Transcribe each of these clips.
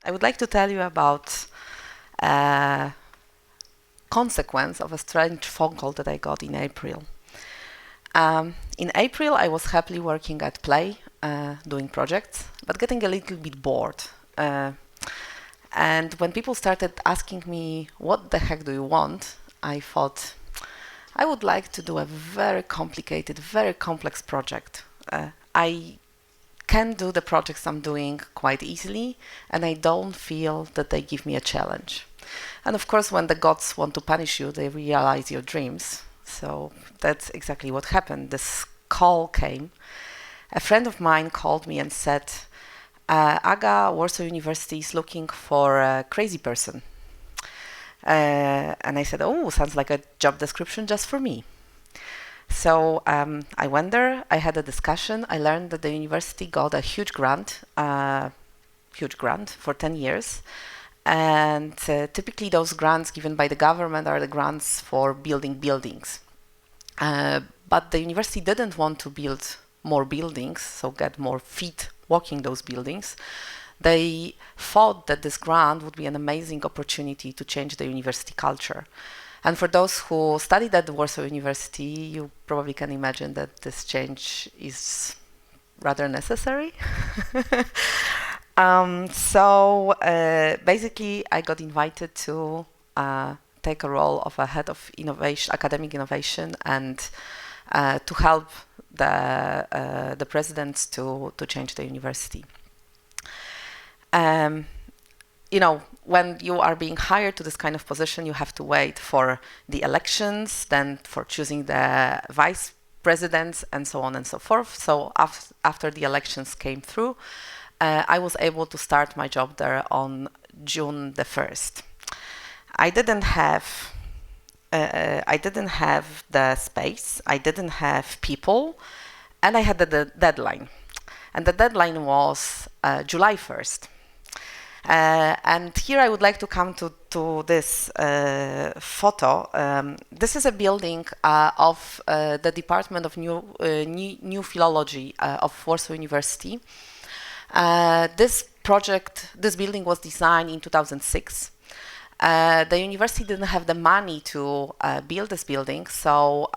I would like to tell you about a consequence of a strange phone call that I got in April. In April, I was happily working at Play, doing projects, but getting a little bit bored. And when people started asking me, what the heck do you want? I thought, I would like to do a very complicated, very complex project. I can do the projects I'm doing quite easily, and I don't feel that they give me a challenge. And of course, when the gods want to punish you, they realize your dreams. So that's exactly what happened. This call came. A friend of mine called me and said, Aga, Warsaw University is looking for a crazy person. And I said, oh, sounds like a job description just for me. So I went there, I had a discussion, I learned that the university got a huge grant for 10 years. And typically those grants given by the government are the grants for building buildings. But the university didn't want to build more buildings, so get more feet walking those buildings. They thought that this grant would be an amazing opportunity to change the university culture. And for those who studied at the Warsaw University, you probably can imagine that this change is rather necessary. So basically, I got invited to take a role of a head of innovation, academic innovation, and to help the presidents to change the university. You know, when you are being hired to this kind of position, you have to wait for the elections, then for choosing the vice presidents, and so on and so forth. So after the elections came through, I was able to start my job there on June the 1st. I didn't have the space, I didn't have people, and I had the deadline. And the deadline was July 1st. And here I would like to come to this photo. This is a building of the Department of New Philology of Warsaw University. This building was designed in 2006. The university didn't have the money to build this building, so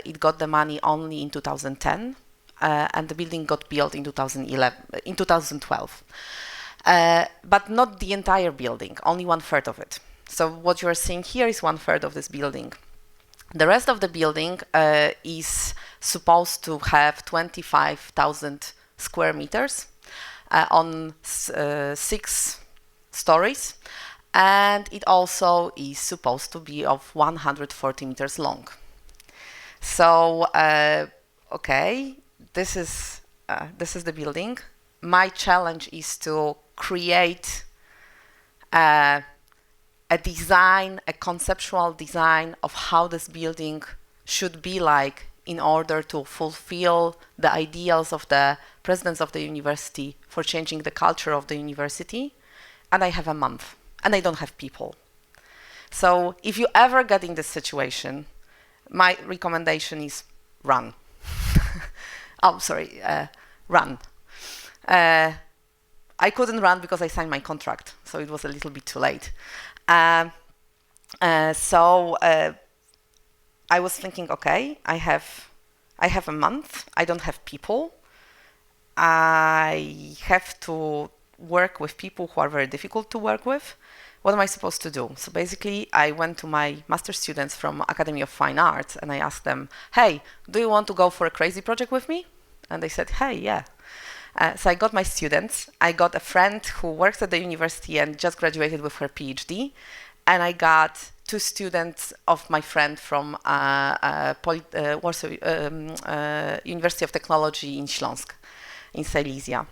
it got the money only in 2010, and the building got built in 2012. But not the entire building, only 1/3 of it. So what you are seeing here is 1/3 of this building. The rest of the building is supposed to have 25,000 square meters on 6 stories, and it also is supposed to be of 140 meters long. So, okay, this is the building. My challenge is to create a design, a conceptual design of how this building should be like in order to fulfill the ideals of the presidents of the university for changing the culture of the university. And I have a month, and I don't have people. So if you ever get in this situation, my recommendation is run. Oh, sorry, run. I couldn't run because I signed my contract, so it was a little bit too late. So I was thinking, okay, I have a month, I don't have people, I have to work with people who are very difficult to work with. What am I supposed to do? So basically, I went to my master's students from Academy of Fine Arts and I asked them, hey, do you want to go for a crazy project with me? And they said, hey, yeah. So I got my students, I got a friend who works at the university and just graduated with her PhD, and I got 2 students of my friend from Warsaw University of Technology in Śląsk, in Silesia.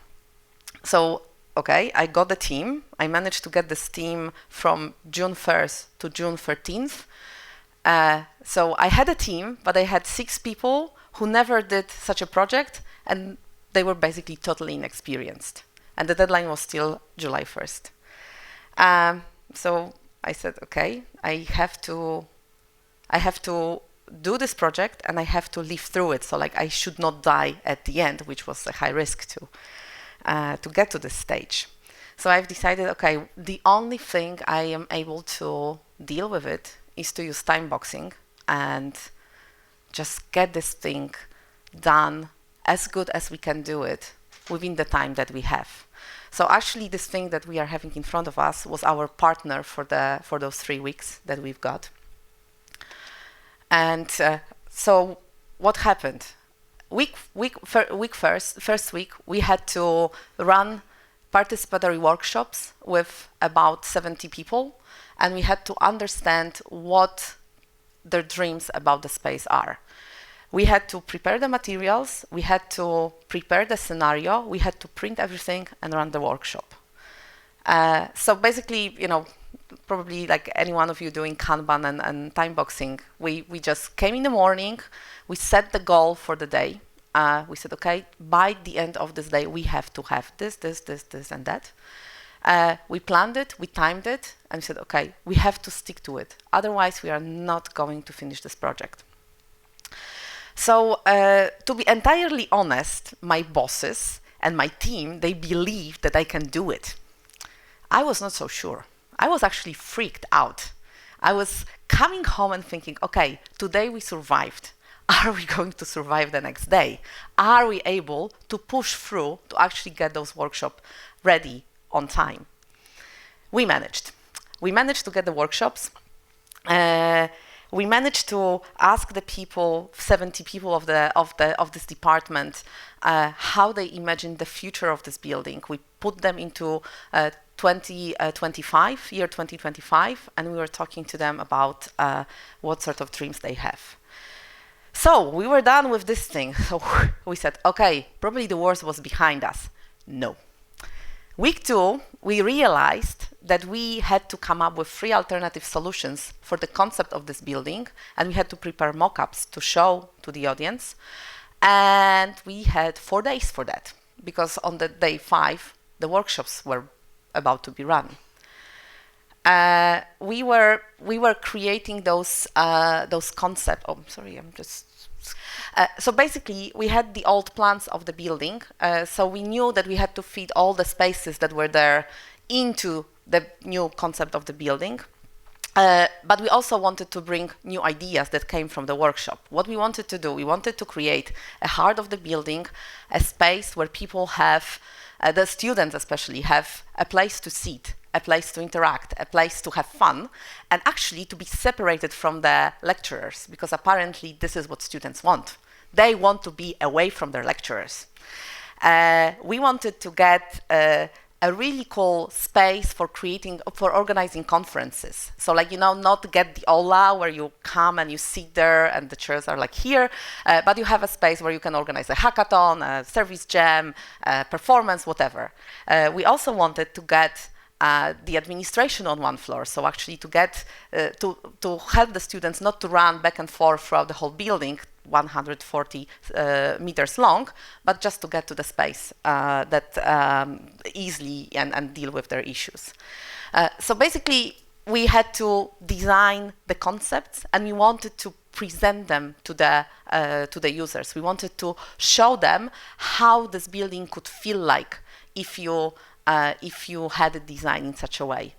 So, okay, I got the team. I managed to get this team from June 1st to June 13th. So I had a team, but I had 6 people who never did such a project, and they were basically totally inexperienced. And the deadline was still July 1st. So I said, okay, I have to do this project and I have to live through it. So like I should not die at the end, which was a high risk to get to this stage. So I've decided, okay, the only thing I am able to deal with it is to use time boxing and just get this thing done as good as we can do it within the time that we have. So actually this thing that we are having in front of us was our partner for those 3 weeks that we've got. And so what happened? First week, we had to run participatory workshops with about 70 people, and we had to understand what their dreams about the space are. We had to prepare the materials, we had to prepare the scenario, we had to print everything and run the workshop. So basically, you know, probably like any one of you doing Kanban and time boxing, we just came in the morning, we set the goal for the day. We said, okay, by the end of this day, we have to have this, and that. We planned it, we timed it, and we said, okay, we have to stick to it. Otherwise, we are not going to finish this project. So to be entirely honest, my bosses and my team, they believed that I can do it. I was not so sure. I was actually freaked out. I was coming home and thinking, okay, today we survived. Are we going to survive the next day? Are we able to push through to actually get those workshops ready on time? We managed. We managed to get the workshops. We managed to ask the people, 70 people of this department, how they imagine the future of this building. We put them into 2025, and we were talking to them about what sort of dreams they have. So we were done with this thing. So we said, okay, probably the worst was behind us. No. Week 2, we realized that we had to come up with 3 alternative solutions for the concept of this building, and we had to prepare mock-ups to show to the audience. And we had 4 days for that, because on the day 5, the workshops were about to be run. We were creating those concepts. Oh, sorry, I'm just. So basically, we had the old plans of the building. So we knew that we had to fit all the spaces that were there into the new concept of the building. But we also wanted to bring new ideas that came from the workshop. What we wanted to do, we wanted to create a heart of the building, a space where people have, the students especially, have a place to sit, a place to interact, a place to have fun, and actually to be separated from the lecturers, because apparently this is what students want. They want to be away from their lecturers. We wanted to get a really cool space for organizing conferences. So like, you know, not get the aula where you come and you sit there and the chairs are like here, but you have a space where you can organize a hackathon, a service jam, a performance, whatever. We also wanted to get the administration on one floor, so actually to get to help the students not to run back and forth throughout the whole building, 140 meters long, but just to get to the space that easily and deal with their issues. So basically, we had to design the concepts, and we wanted to present them to the users. We wanted to show them how this building could feel like if you had it designed in such a way.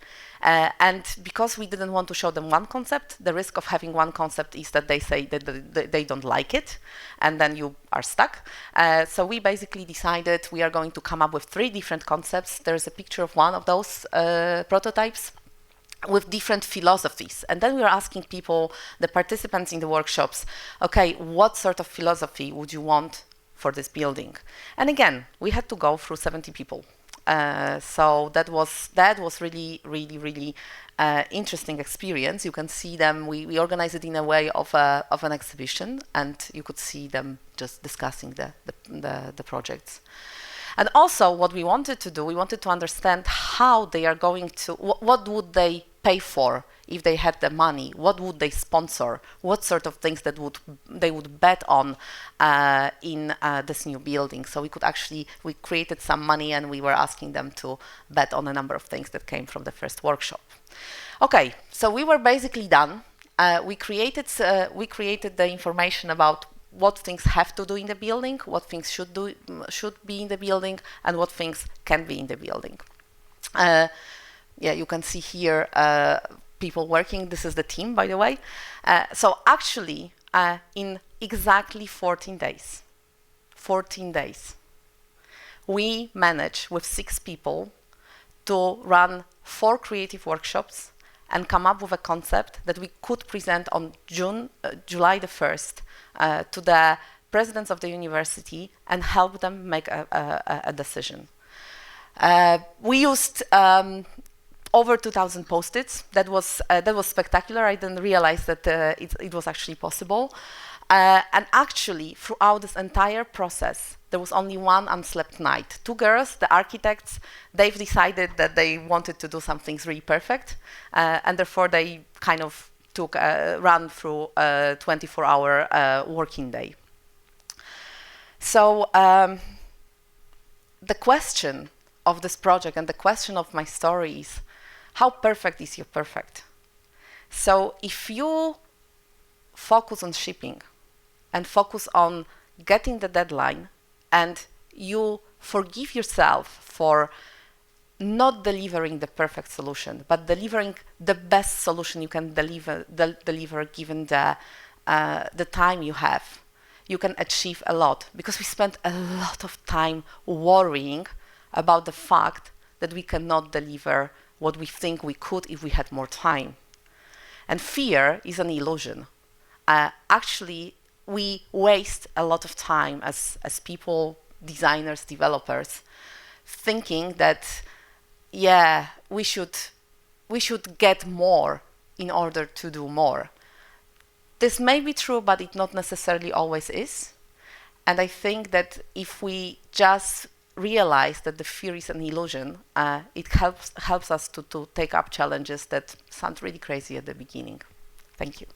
And because we didn't want to show them one concept, the risk of having one concept is that they say that they don't like it, and then you are stuck. So we basically decided we are going to come up with 3 different concepts. There's a picture of one of those prototypes with different philosophies. And then we were asking people, the participants in the workshops, okay, what sort of philosophy would you want for this building? And again, we had to go through 70 people. So that was really interesting experience. You can see them. We organized it in a way of an exhibition, and you could see them just discussing the projects. And also, what we wanted to do, we wanted to understand how they are going to. What would they pay for if they had the money? What would they sponsor? What sort of things they would bet on in this new building? So we created some money, and we were asking them to bet on a number of things that came from the first workshop. Okay, so we were basically done. We created the information about what things have to do in the building, what things should be in the building, and what things can be in the building. Yeah, you can see here people working. This is the team, by the way. So actually, in exactly 14 days, we managed with 6 people to run 4 creative workshops and come up with a concept that we could present on July the 1st to the presidents of the university and help them make a decision. We used over 2,000 post-its. That was spectacular. I didn't realize that it was actually possible. And actually, throughout this entire process, there was only one unslept night. 2 girls, the architects, they've decided that they wanted to do some things really perfect, and therefore they kind of took run through a 24-hour working day. So the question of this project and the question of my story is, how perfect is your perfect? So if you focus on shipping and focus on getting the deadline, and you forgive yourself for not delivering the perfect solution, but delivering the best solution you can deliver given the time you have, you can achieve a lot, because we spend a lot of time worrying about the fact that we cannot deliver what we think we could if we had more time. And fear is an illusion. Actually, we waste a lot of time as people, designers, developers, thinking that, yeah, we should get more in order to do more. This may be true, but it not necessarily always is. And I think that if we just realize that the fear is an illusion, it helps us to take up challenges that sound really crazy at the beginning. Thank you.